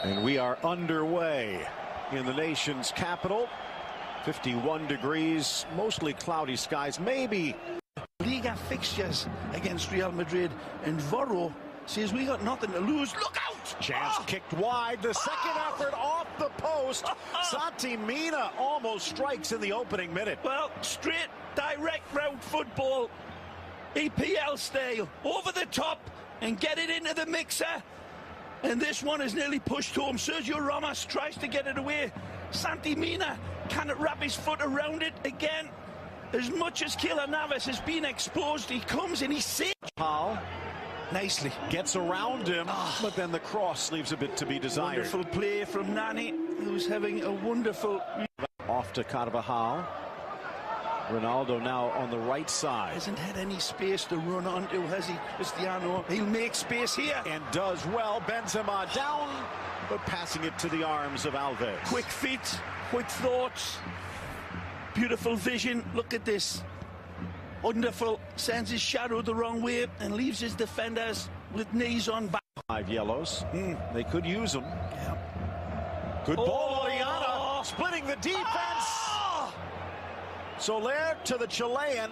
And we are underway in the nation's capital. 51 degrees, mostly cloudy skies, maybe. Liga fixtures against Real Madrid, and Voro says we got nothing to lose. Look out! Chance kicked wide. The second effort off the post. Santi Mina almost strikes in the opening minute. Well, straight, direct route football, EPL style, over the top, and get it into the mixer. And this one is nearly pushed home. Sergio Ramos tries to get it away. Santi Mina cannot wrap his foot around it again. As much as Keylor Navas has been exposed, he comes and he saves. Paul nicely gets around him, but then the cross leaves a bit to be desired. Wonderful play from Nani, who's having a wonderful... Off to Carvajal. Ronaldo now on the right side. Hasn't had any space to run onto, has he, Cristiano? He'll make space here. And does well. Benzema down, but passing it to the arms of Alves. Quick feet, quick thoughts, beautiful vision. Look at this. Wonderful. Sends his shadow the wrong way and leaves his defenders with knees on back. 5 yellows. They could use them. Yeah. Good ball, Oriana, splitting the defense. Soler to the Chilean,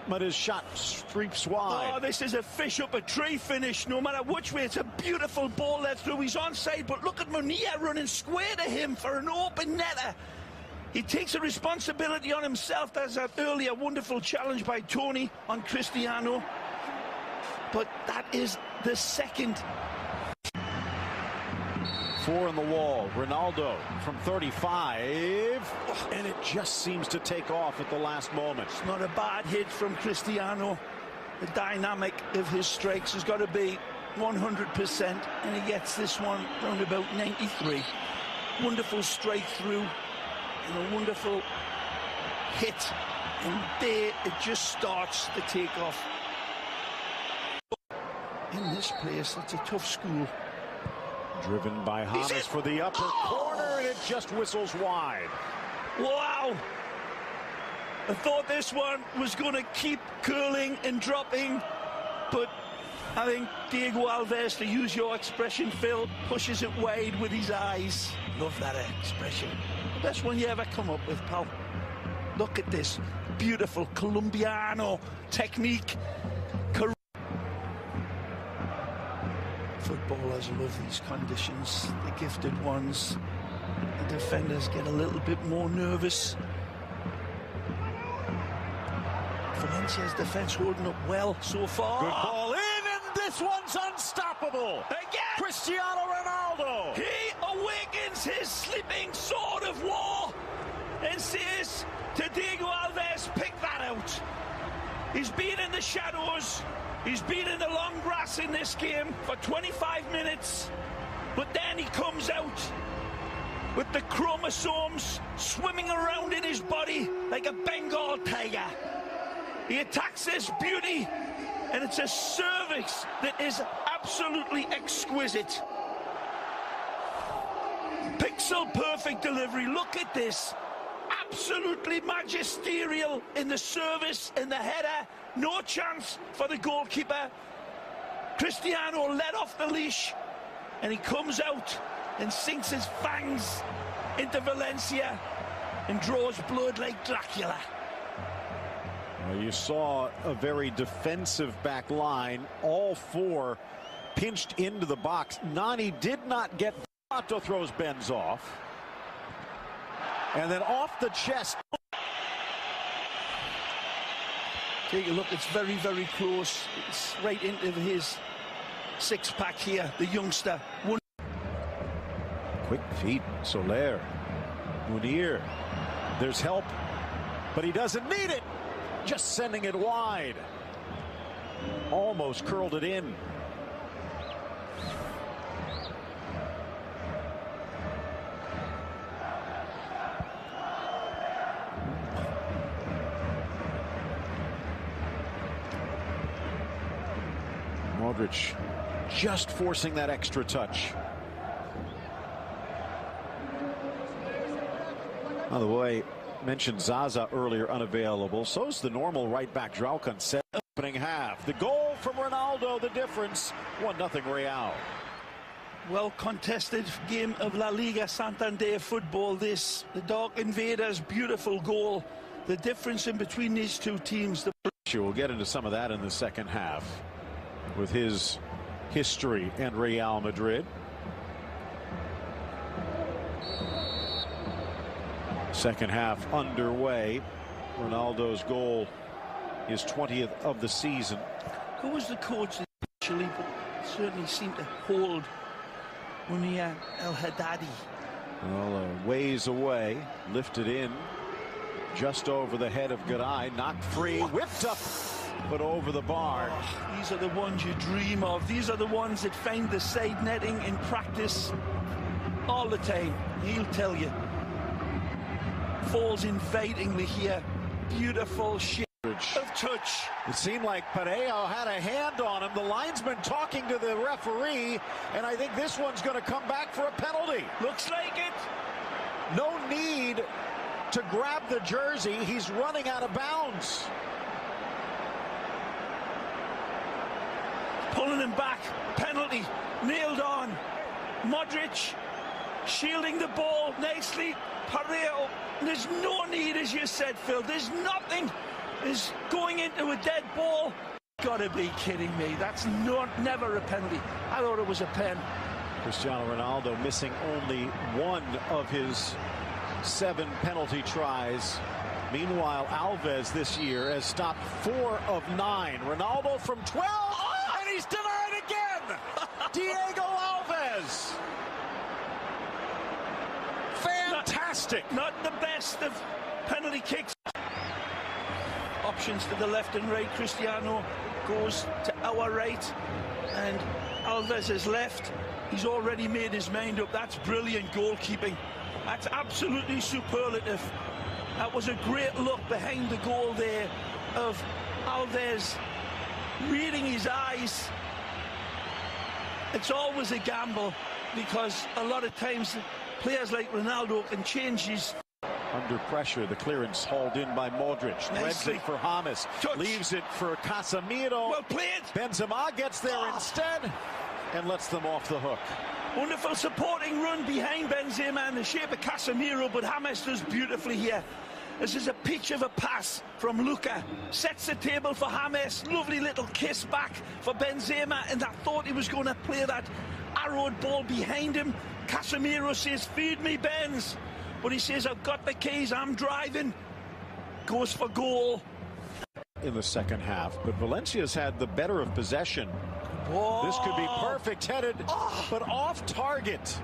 but his shot streaks wide. Oh, this is a fish up a tree finish, no matter which way. It's a beautiful ball let through. He's onside, but look at Munir running square to him for an open netter. He takes a responsibility on himself. There's that earlier wonderful challenge by Tony on Cristiano. But that is the second. 4 on the wall. Ronaldo from 35. And it just seems to take off at the last moment. It's not a bad hit from Cristiano. The dynamic of his strikes has got to be 100%. And he gets this one round about 93. Wonderful strike through. And a wonderful hit. And there it just starts to take off. In this place, it's a tough school. Driven by James for the upper corner, and it just whistles wide. Wow! I thought this one was going to keep curling and dropping, but I think Diego Alves, to use your expression, Phil, pushes it wide with his eyes. Love that expression. The best one you ever come up with, pal. Look at this. Beautiful Colombiano technique. Footballers love these conditions, the gifted ones. The defenders get a little bit more nervous. Valencia's defense holding up well so far. Good ball in, and this one's unstoppable. Again! Cristiano Ronaldo. He awakens his sleeping sword of war and says to Diego Alves, pick that out. He's been in the shadows. He's been in the long grass in this game for 25 minutes, but then he comes out with the chromosomes swimming around in his body like a Bengal tiger. He attacks this beauty, and it's a cervix that is absolutely exquisite. Pixel perfect delivery. Look at this. Absolutely magisterial in the service, in the header. No chance for the goalkeeper. Cristiano let off the leash, and he comes out and sinks his fangs into Valencia and draws blood like Dracula. Well, you saw a very defensive back line. All 4 pinched into the box. Nani did not get. Otto throws Benz off. And then off the chest. Take a look, it's very, very close. It's right into his six-pack here, the youngster. Quick feet, Soler. Munir. There's help, but he doesn't need it. Just sending it wide. Almost curled it in. Modric just forcing that extra touch. By the way, mentioned Zaza earlier, unavailable. So's the normal right back João Cancelo. Opening half. The goal from Ronaldo, the difference. 1-0 Real. Well contested game of La Liga Santander football this. The Dark Invaders' beautiful goal. The difference in between these two teams. We'll get into some of that in the second half with his history and Real Madrid. Second half underway. Ronaldo's goal, his 20th of the season. Who was the coach initially, but certainly seemed to hold Munia El Haddadi. Well, a ways away, lifted in just over the head of Garay, knocked free, whipped up, but over the bar. Oh, these are the ones you dream of. These are the ones that find the side netting in practice all the time. He'll tell you. Falls invitingly here. Beautiful shape of touch. It seemed like Parejo had a hand on him. The linesman talking to the referee, and I think this one's going to come back for a penalty. Looks like it. No need to grab the jersey. He's running out of bounds. Pulling him back. Penalty. Nailed on. Modric shielding the ball nicely. Parejo. There's no need, as you said, Phil. There's nothing. Is going into a dead ball. Gotta be kidding me. That's never a penalty. I thought it was a pen. Cristiano Ronaldo missing only one of his 7 penalty tries. Meanwhile, Alves this year has stopped 4 of 9. Ronaldo from 12. Oh, and he's denied again. Diego Alves. Fantastic. Not the best of penalty kicks. Options to the left and right. Cristiano goes to our right, and Alves is left. He's already made his mind up. That's brilliant goalkeeping. That's absolutely superlative. That was a great look behind the goal there of Alves reading his eyes. It's always a gamble, because a lot of times players like Ronaldo can change his. Under pressure, the clearance hauled in by Modric. Threads it for James. Touch. Leaves it for Casemiro. Well played. Benzema gets there instead and lets them off the hook. Wonderful supporting run behind Benzema in the shape of Casemiro, but James does beautifully here. This is a pitch of a pass from Luka. Sets the table for James. Lovely little kiss back for Benzema, and I thought he was going to play that arrowed ball behind him. Casemiro says, "Feed me, Benz." But he says, "I've got the keys, I'm driving." Goes for goal. In the second half, but Valencia's had the better of possession. Whoa. This could be perfect headed, but off target.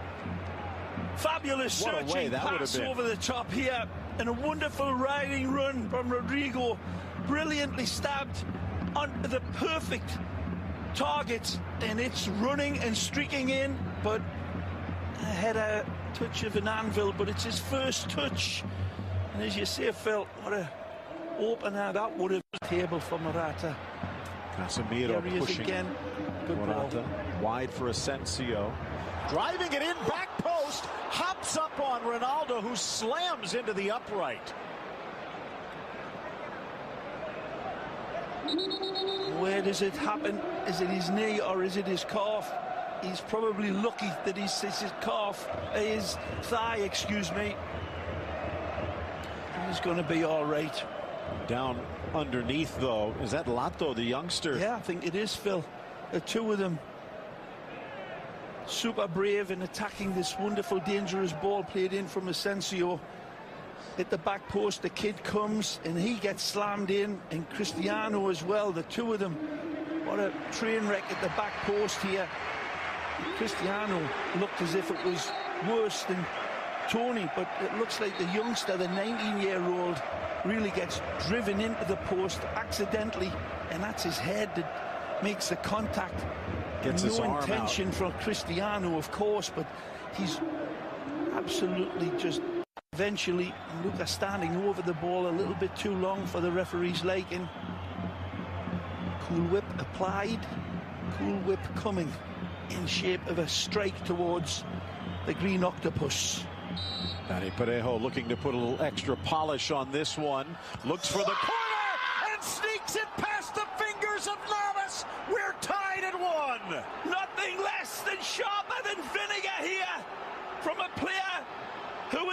Fabulous searching pass over the top here, and a wonderful riding run from Rodrigo. Brilliantly stabbed onto the perfect target, and it's running and streaking in, but had a touch of an anvil, but it's his first touch. And as you say, Phil, what a opener that would have been. Table for Morata. Casemiro pushing again. Good Morata ball. wide for Asensio. Driving it in, back post, hops up on Ronaldo, who slams into the upright. Where does it happen? Is it his knee or is it his calf? He's probably lucky that it's his calf, his thigh, excuse me. He's going to be all right. Down underneath, though, is that Lato, the youngster? Yeah, I think it is, Phil. The two of them super brave in attacking this wonderful, dangerous ball played in from Asensio. At the back post, the kid comes and he gets slammed in, and Cristiano as well. The two of them, what a train wreck at the back post here. Cristiano looked as if it was worse than Tony, but it looks like the youngster, the 19-year-old, really gets driven into the post accidentally, and that's his head that makes the contact. Gets his arm intention out. from Cristiano, of course, but he's absolutely just eventually. Luka standing over the ball a little bit too long for the referee's liking. Cool whip applied, cool whip coming in shape of a strike towards the green octopus. Danny Parejo looking to put a little extra polish on this one. Looks for the corner and sneaks it past the fingers of Navas. We're tied at 1. Nothing less than sharper than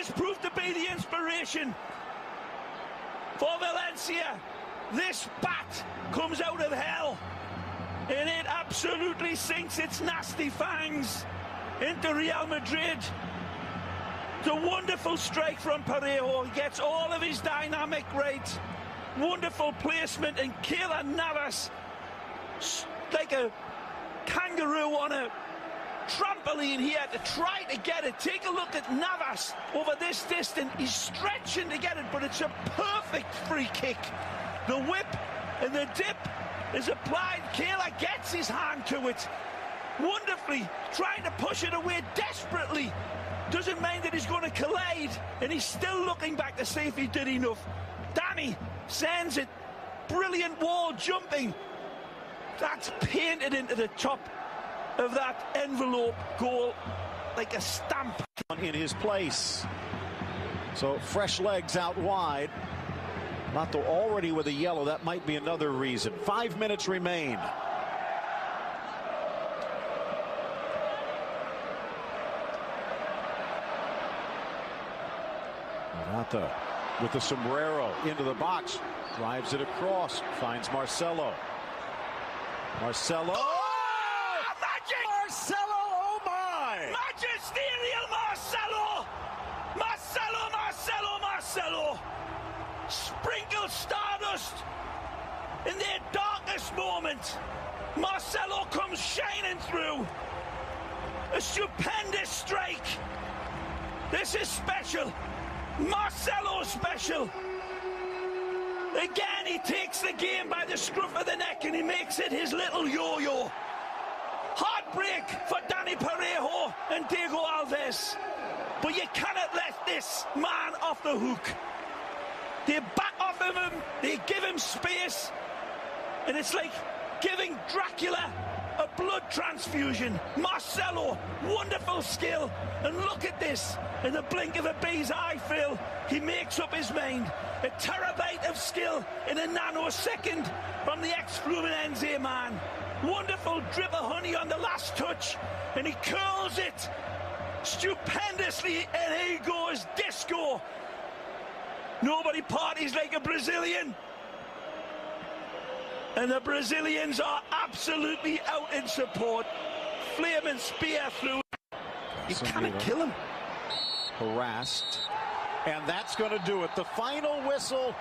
This proved to be the inspiration for Valencia. This bat comes out of hell, and it absolutely sinks its nasty fangs into Real Madrid. It's a wonderful strike from Parejo. He gets all of his dynamic right. Wonderful placement, and Keylor Navas, like a kangaroo on a trampoline here to try to get it. Take a look at Navas over this distance. He's stretching to get it, but it's a perfect free kick. The whip and the dip is applied. Keylor gets his hand to it wonderfully, trying to push it away desperately. Doesn't mind that he's going to collide, and he's still looking back to see if he did enough. Danny sends it. Brilliant wall jumping. That's painted into the top of that envelope goal like a stamp. In his place. So fresh legs out wide. Mato already with a yellow. That might be another reason. 5 minutes remain. Mato with the sombrero into the box. Drives it across. Finds Marcelo. Marcelo. Oh, magic! Marcelo, oh my! Magisterial Marcelo! Marcelo, Marcelo, Marcelo! Sprinkle stardust in their darkest moment. Marcelo comes shining through. A stupendous strike. This is special. Marcelo special. Again, he takes the game by the scruff of the neck and he makes it his little yo-yo. Heartbreak for Danny Parejo and Diego Alves. But you cannot let this man off the hook. They back off of him, they give him space, and it's like giving Dracula a blood transfusion. Marcelo, wonderful skill, and look at this. In the blink of a bee's eye, Phil, he makes up his mind. A terabyte of skill in a nanosecond from the ex-Fluminense man. Wonderful drip of honey on the last touch, and he curls it stupendously, and he goes disco. Nobody parties like a Brazilian. And the Brazilians are absolutely out in support. Flaming spear through. You cannot kill him. Harassed. And that's going to do it. The final whistle